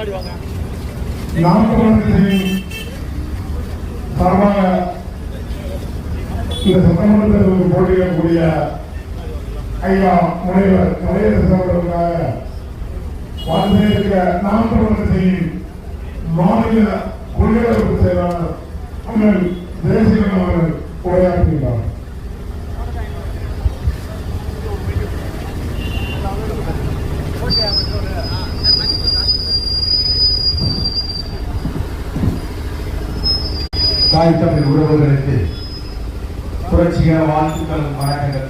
நாம் தமிழர்களின் சார்பாக இந்த சட்டமன்றத்தில் போட்டியிடக்கூடிய ஐயா முனைவர் கலையரசு அவர்களுக்காக வாழ்ந்திருக்க நாம் தமிழர்களின் மாநில கொள்கையாளர் செயலாளர் அண்ணன் தேசிகன் அவர்கள் உரையாற்றுகிறார். தாய் தமிழ் உறவுகளுக்கு புரட்சிகர வாழ்த்துக்களும் வணக்கங்கள்.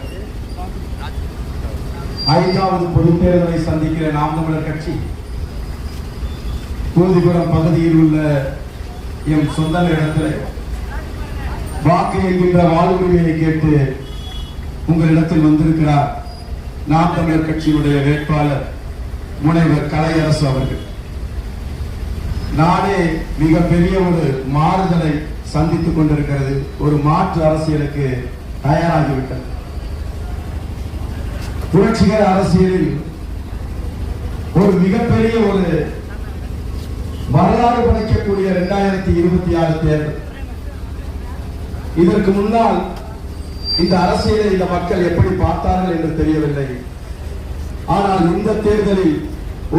5வது பொதுத் தேர்தலை சந்திக்கிற நாம் தமிழர் கட்சி பூதிபுரம் பகுதியில் உள்ள எம் சொந்த இடத்தில் வாக்கு என்கின்ற வாழ்வுரிமையை கேட்டு உங்களிடத்தில் வந்திருக்கிறார் நாம் தமிழர் கட்சியினுடைய வேட்பாளர் முனைவர் கலையரசு அவர்கள். நானே மிகப்பெரிய ஒரு மாறுதலை சந்தித்துக் கொண்டிருக்கிறது. ஒரு மாற்று அரசியலுக்கு தயாராகிவிட்டது. புரட்சிகர அரசியலில் ஒரு மிகப்பெரிய ஒரு வரலாறு படைக்கக்கூடிய 2026 தேர்தல். இதற்கு முன்னால் இந்த அரசியலை இந்த மக்கள் எப்படி பார்த்தார்கள் என்று தெரியவில்லை. ஆனால் இந்த தேர்தலில்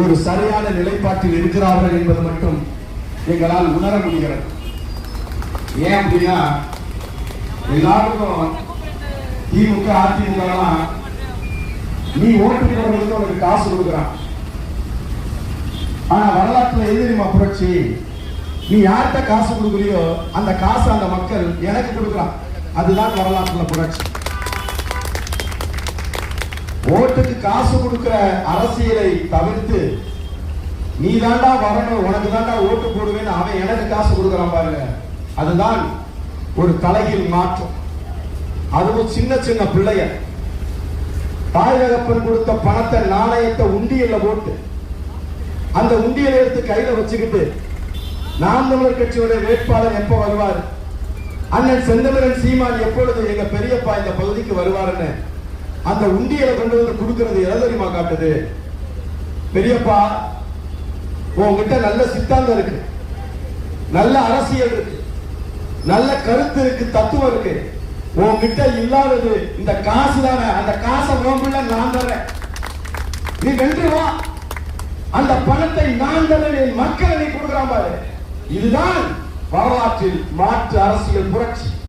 ஒரு சரியான நிலைப்பாட்டில் இருக்கிறார்கள் என்பது மட்டும் எங்களால் உணர முடிகிறது. ஏன் அப்படின்னா எல்லாருக்கும் திமுக அதிமுக நீ ஓட்டு போடுறதுக்கு உனக்கு காசு கொடுக்குறான். ஆனா வரலாற்றுல எதிரிமா புரட்சி, நீ யார்கிட்ட காசு கொடுக்குறியோ அந்த காசு அந்த மக்கள் எனக்கு கொடுக்குறான். அதுதான் வரலாற்றுல புரட்சி. ஓட்டுக்கு காசு கொடுக்கிற அரசியலை தவிர்த்து நீ தாண்டா வரணும், உனக்கு தாண்டா ஓட்டு போடுவேன்னு அவன் எனக்கு காசு கொடுக்குறான் பாருங்க, அதுதான் ஒரு தலைகீழ் மாற்றம். அதுவும் சின்ன சின்ன பிள்ளைய தாய் தகப்பன் கொடுத்த பணத்தை நாணயத்தை உண்டியல்ல போட்டு அந்த உண்டியலை எடுத்து கையில வச்சுக்கிட்டு நாம் தமிழர் கட்சியோட வேட்பாளர் எப்ப வருவார், அண்ணன் செந்தமிழன் சீமான் எப்பொழுது எங்க பெரியப்பா இந்த பகுதிக்கு வருவாருன்னு அந்த உண்டியலை கொண்டு வந்து கொடுக்கிறது எதை தெரியுமா காட்டுது? பெரியப்பா உங்ககிட்ட நல்ல சித்தாந்தம் இருக்கு, நல்ல அரசியல் இருக்கு, நல்ல கருத்து இருக்கு, தத்துவம் இருக்கு. உன்கிட்ட இல்லாதது இந்த காசு தானே. அந்த காசை உன்குள்ள நான் தரேன், நீ வென்று வா, அந்த பணத்தை நான் தரேன், என் மக்களை நீ கொடுக்கிறான் பாரு. இதுதான் வரலாற்றில் மாற்று அரசியல் புரட்சி.